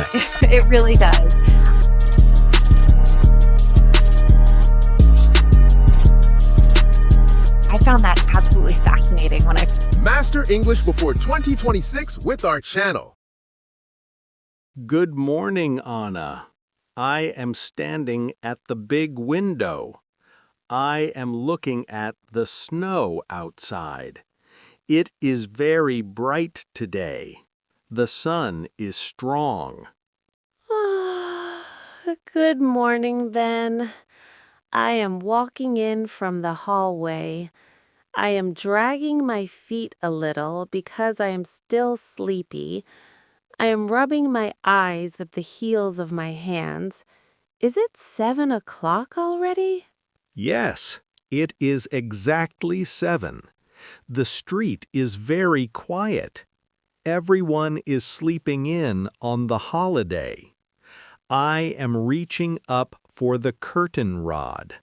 It really does. I found that absolutely fascinating when I Master English before 2026 with our channel. Good morning, Anna. I am standing at the big window. I am looking at the snow outside. It is very bright today. The sun is strong. Good morning, then. I am walking in from the hallway. I am dragging my feet a little because I am still sleepy. I am rubbing my eyes at the heels of my hands. Is it 7 o'clock already? Yes, it is exactly 7. The street is very quiet. Everyone is sleeping in on the holiday. I am reaching up for the curtain rod.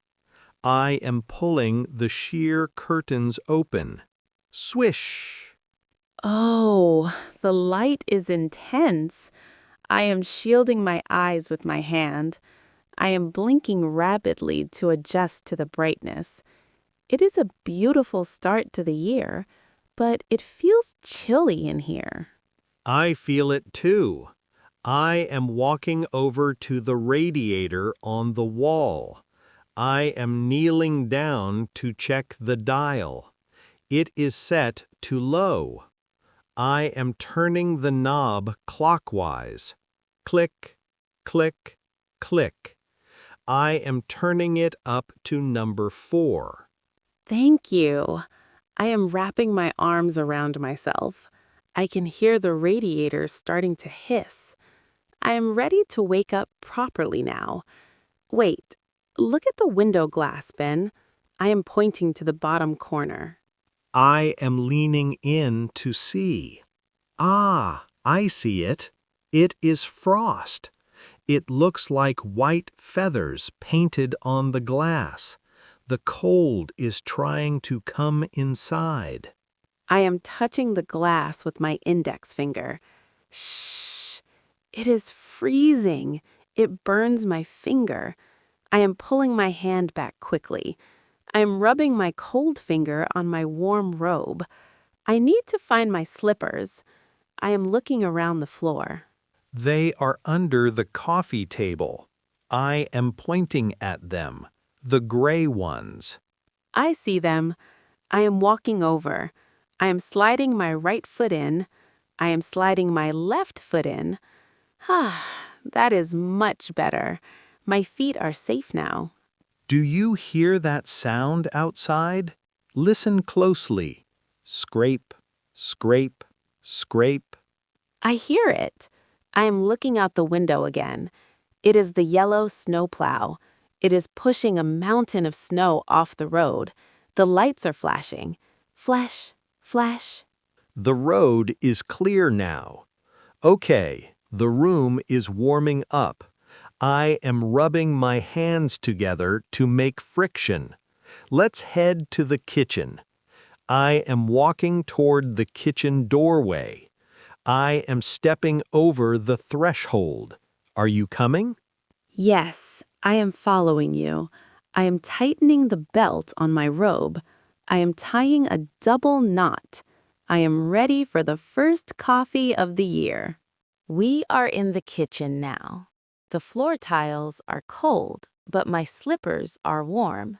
I am pulling the sheer curtains open. Swish! Oh, the light is intense. I am shielding my eyes with my hand. I am blinking rapidly to adjust to the brightness. It is a beautiful start to the year, but it feels chilly in here. I feel it too. I am walking over to the radiator on the wall. I am kneeling down to check the dial. It is set to low. I am turning the knob clockwise. Click, click, click. I am turning it up to number 4. Thank you. I am wrapping my arms around myself. I can hear the radiator starting to hiss. I am ready to wake up properly now. Wait, look at the window glass, Ben. I am pointing to the bottom corner. I am leaning in to see. Ah, I see it. It is frost. It looks like white feathers painted on the glass. The cold is trying to come inside. I am touching the glass with my index finger. Shh! It is freezing. It burns my finger. I am pulling my hand back quickly. I am rubbing my cold finger on my warm robe. I need to find my slippers. I am looking around the floor. They are under the coffee table. I am pointing at them, the gray ones. I see them. I am walking over. I am sliding my right foot in. I am sliding my left foot in. That is much better. My feet are safe now. Do you hear that sound outside? Listen closely. Scrape, scrape, scrape. I hear it. I am looking out the window again. It is the yellow snowplow. It is pushing a mountain of snow off the road. The lights are flashing. Flash, flash. The road is clear now. Okay, the room is warming up. I am rubbing my hands together to make friction. Let's head to the kitchen. I am walking toward the kitchen doorway. I am stepping over the threshold. Are you coming? Yes, I am following you. I am tightening the belt on my robe. I am tying a double knot. I am ready for the first coffee of the year. We are in the kitchen now. The floor tiles are cold, but my slippers are warm.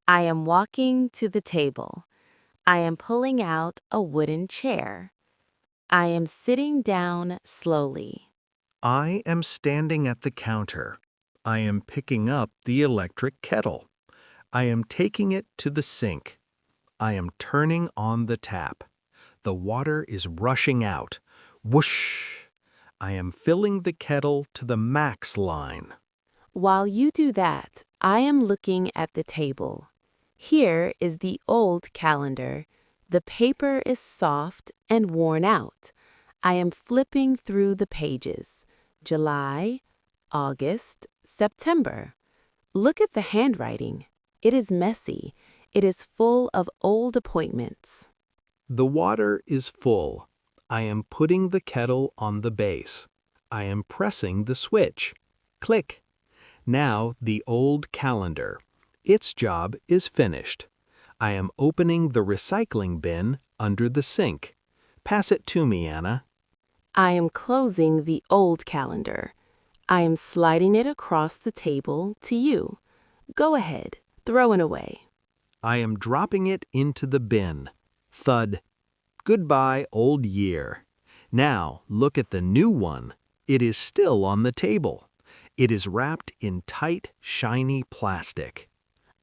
I am walking to the table. I am pulling out a wooden chair. I am sitting down slowly. I am standing at the counter. I am picking up the electric kettle. I am taking it to the sink. I am turning on the tap. The water is rushing out. Whoosh! I am filling the kettle to the max line. While you do that, I am looking at the table. Here is the old calendar. The paper is soft and worn out. I am flipping through the pages. July, August, September. Look at the handwriting. It is messy. It is full of old appointments. The water is full. I am putting the kettle on the base. I am pressing the switch. Click. Now the old calendar. Its job is finished. I am opening the recycling bin under the sink. Pass it to me, Anna. I am closing the old calendar. I am sliding it across the table to you. Go ahead, throw it away. I am dropping it into the bin. Thud. Goodbye, old year. Now look at the new one. It is still on the table. It is wrapped in tight, shiny plastic.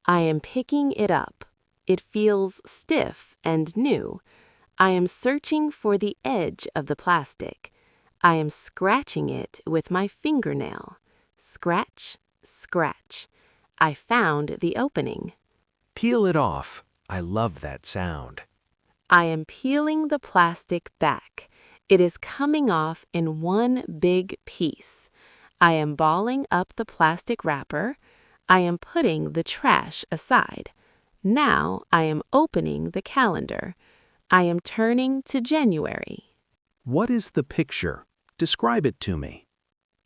I am picking it up. It feels stiff and new. I am searching for the edge of the plastic. I am scratching it with my fingernail. Scratch, scratch. I found the opening. Peel it off. I love that sound. I am peeling the plastic back. It is coming off in one big piece. I am balling up the plastic wrapper. I am putting the trash aside. Now I am opening the calendar. I am turning to January. What is the picture? Describe it to me.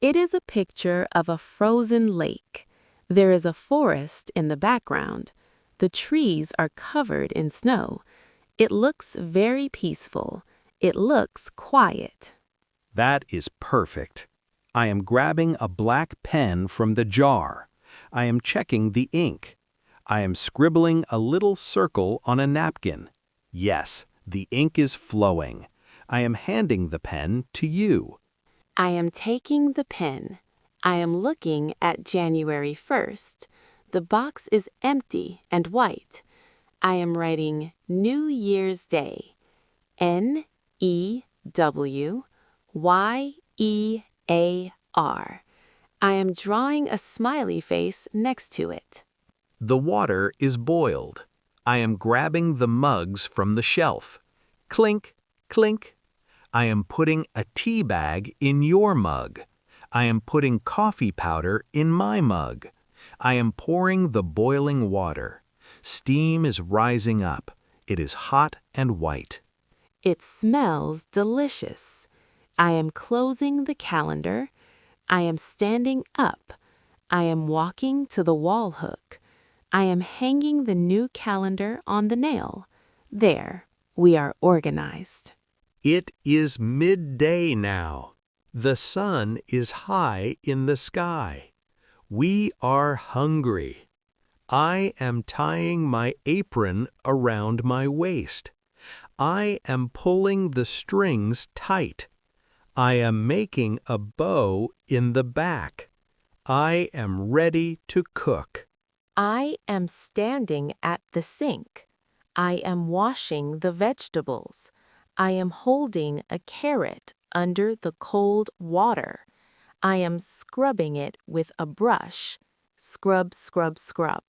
It is a picture of a frozen lake. There is a forest in the background. The trees are covered in snow. It looks very peaceful. It looks quiet. That is perfect. I am grabbing a black pen from the jar. I am checking the ink. I am scribbling a little circle on a napkin. Yes, the ink is flowing. I am handing the pen to you. I am taking the pen. I am looking at January 1st. The box is empty and white. I am writing New Year's Day. N-E-W-Y-E-A-R. I am drawing a smiley face next to it. The water is boiled. I am grabbing the mugs from the shelf. Clink, clink. I am putting a tea bag in your mug. I am putting coffee powder in my mug. I am pouring the boiling water. Steam is rising up. It is hot and white. It smells delicious. I am closing the calendar. I am standing up. I am walking to the wall hook. I am hanging the new calendar on the nail. There, we are organized. It is midday now. The sun is high in the sky. We are hungry. I am tying my apron around my waist. I am pulling the strings tight. I am making a bow in the back. I am ready to cook. I am standing at the sink. I am washing the vegetables. I am holding a carrot under the cold water. I am scrubbing it with a brush. Scrub, scrub, scrub.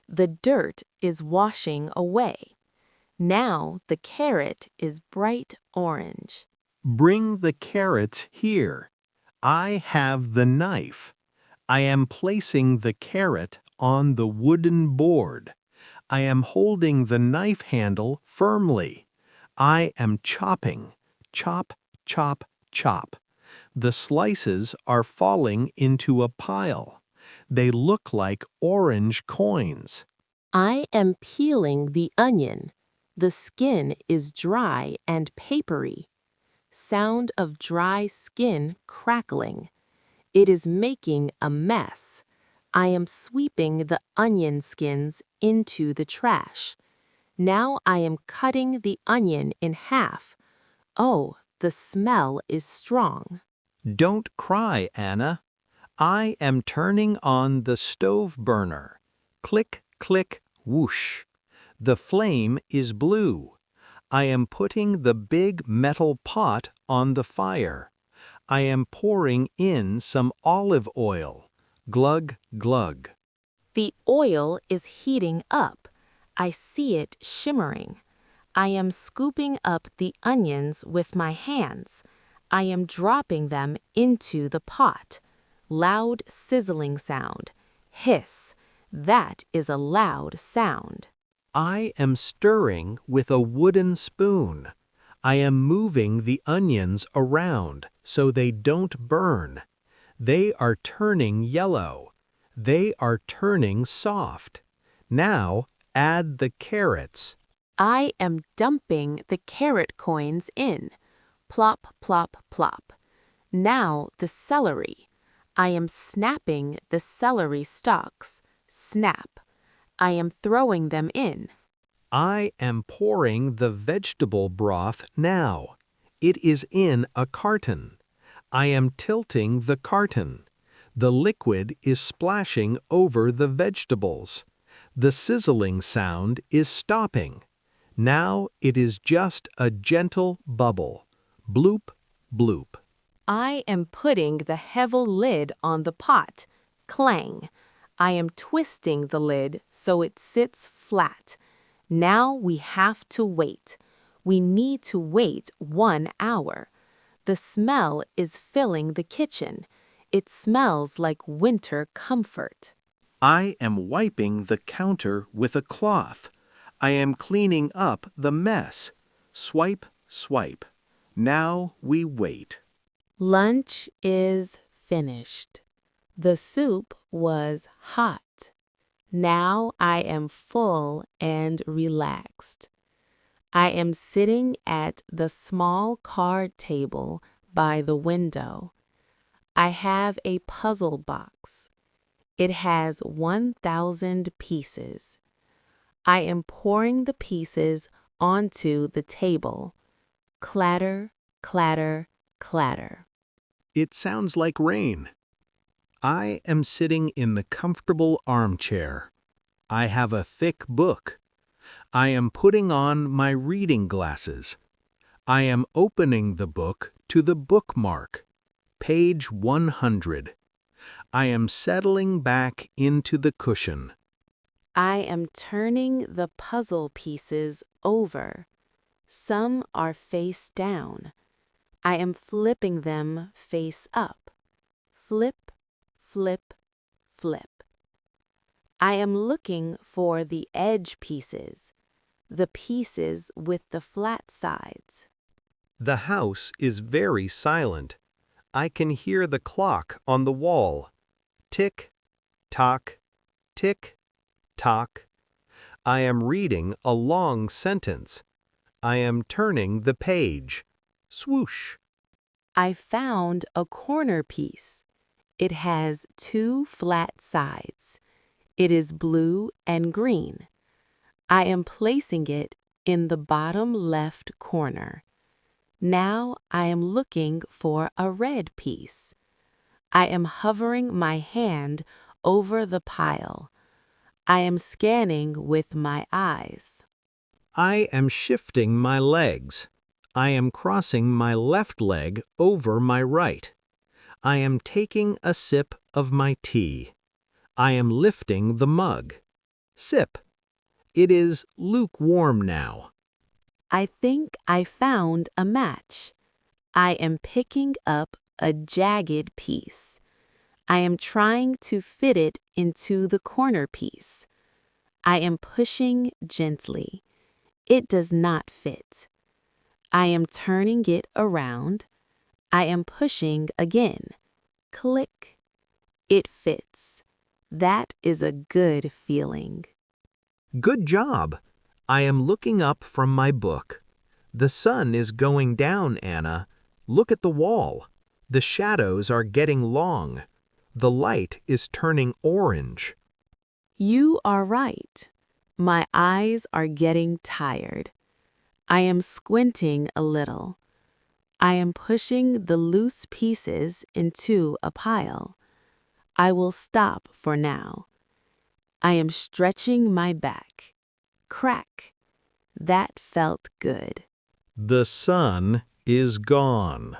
The dirt is washing away. Now the carrot is bright orange. Bring the carrots here. I have the knife. I am placing the carrot on the wooden board. I am holding the knife handle firmly. I am chopping. Chop, chop, chop. The slices are falling into a pile. They look like orange coins. I am peeling the onion. The skin is dry and papery. Sound of dry skin crackling. It is making a mess. I am sweeping the onion skins into the trash. Now I am cutting the onion in half. Oh, the smell is strong. Don't cry, Anna. I am turning on the stove burner. Click, click, whoosh. The flame is blue. I am putting the big metal pot on the fire. I am pouring in some olive oil. Glug, glug. The oil is heating up. I see it shimmering. I am scooping up the onions with my hands. I am dropping them into the pot. Loud sizzling sound. Hiss. That is a loud sound. I am stirring with a wooden spoon. I am moving the onions around. so they don't burn. They are turning yellow. They are turning soft. Now add the carrots. I am dumping the carrot coins in. Plop, plop, plop. Now the celery. I am snapping the celery stalks. Snap. I am throwing them in. I am pouring the vegetable broth now. It is in a carton. I am tilting the carton. The liquid is splashing over the vegetables. The sizzling sound is stopping. Now it is just a gentle bubble. Bloop, bloop. I am putting the heavy lid on the pot. Clang. I am twisting the lid so it sits flat. Now we have to wait. We need to wait 1 hour. The smell is filling the kitchen. It smells like winter comfort. I am wiping the counter with a cloth. I am cleaning up the mess. Swipe, swipe. Now we wait. Lunch is finished. The soup was hot. Now I am full and relaxed. I am sitting at the small card table by the window. I have a puzzle box. It has 1,000 pieces. I am pouring the pieces onto the table. Clatter, clatter, clatter. It sounds like rain. I am sitting in the comfortable armchair. I have a thick book. I am putting on my reading glasses. I am opening the book to the bookmark. Page 100. I am settling back into the cushion. I am turning the puzzle pieces over. Some are face down. I am flipping them face up. Flip, flip, flip. I am looking for the edge pieces, the pieces with the flat sides. The house is very silent. I can hear the clock on the wall. Tick, tock, tick, tock. I am reading a long sentence. I am turning the page. Swoosh. I found a corner piece. It has 2 flat sides. It is blue and green. I am placing it in the bottom left corner. Now I am looking for a red piece. I am hovering my hand over the pile. I am scanning with my eyes. I am shifting my legs. I am crossing my left leg over my right. I am taking a sip of my tea. I am lifting the mug. Sip. It is lukewarm now. I think I found a match. I am picking up a jagged piece. I am trying to fit it into the corner piece. I am pushing gently. It does not fit. I am turning it around. I am pushing again. Click. It fits. That is a good feeling. Good job. I am looking up from my book. The sun is going down, Anna. Look at the wall. The shadows are getting long. The light is turning orange. You are right. My eyes are getting tired. I am squinting a little. I am pushing the loose pieces into a pile. I will stop for now. I am stretching my back. Crack. That felt good. The sun is gone.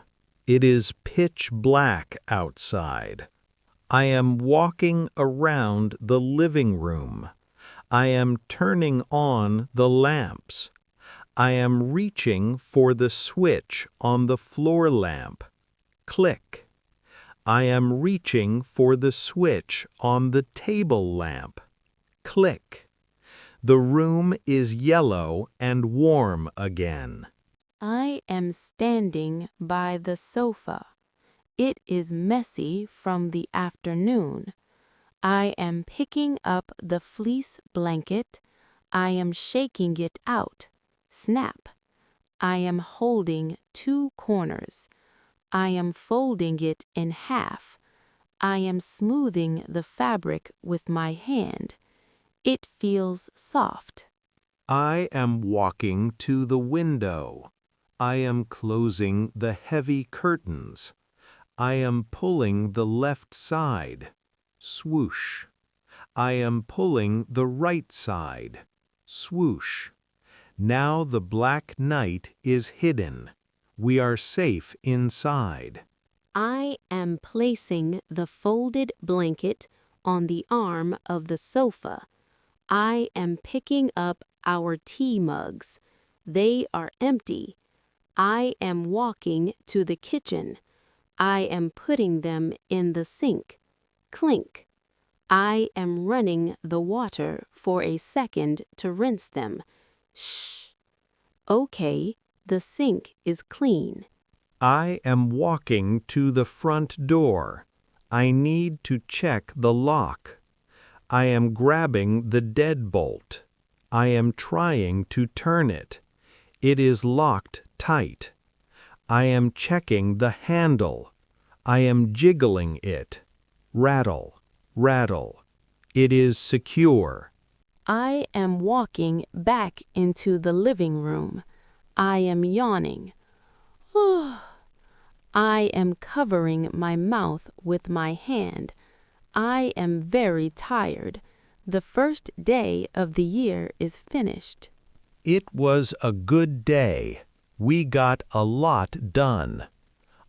It is pitch black outside. I am walking around the living room. I am turning on the lamps. I am reaching for the switch on the floor lamp. Click. I am reaching for the switch on the table lamp. Click. The room is yellow and warm again. I am standing by the sofa. It is messy from the afternoon. I am picking up the fleece blanket. I am shaking it out. Snap. I am holding 2 corners. I am folding it in half. I am smoothing the fabric with my hand. It feels soft. I am walking to the window. I am closing the heavy curtains. I am pulling the left side. Swoosh. I am pulling the right side. Swoosh. Now the black night is hidden. We are safe inside. I am placing the folded blanket on the arm of the sofa. I am picking up our tea mugs. They are empty. I am walking to the kitchen. I am putting them in the sink. Clink. I am running the water for a second to rinse them. Shh. Okay, the sink is clean. I am walking to the front door. I need to check the lock. I am grabbing the deadbolt. I am trying to turn it. It is locked tight. I am checking the handle. I am jiggling it. Rattle, rattle. It is secure. I am walking back into the living room. I am yawning. I am covering my mouth with my hand. I am very tired. The first day of the year is finished. It was a good day. We got a lot done.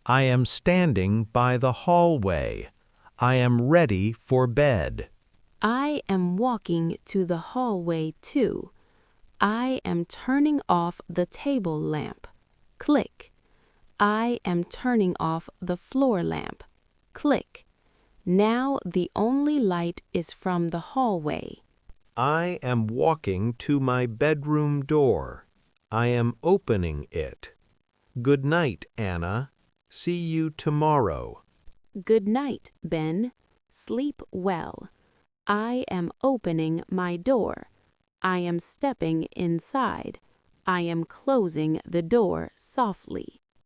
I am standing by the hallway. I am ready for bed. I am walking to the hallway too. I am turning off the table lamp. Click. I am turning off the floor lamp. Click. Now the only light is from the hallway. I am walking to my bedroom door. I am opening it. Good night, Anna. See you tomorrow. Good night, Ben. Sleep well. I am opening my door. I am stepping inside. I am closing the door softly.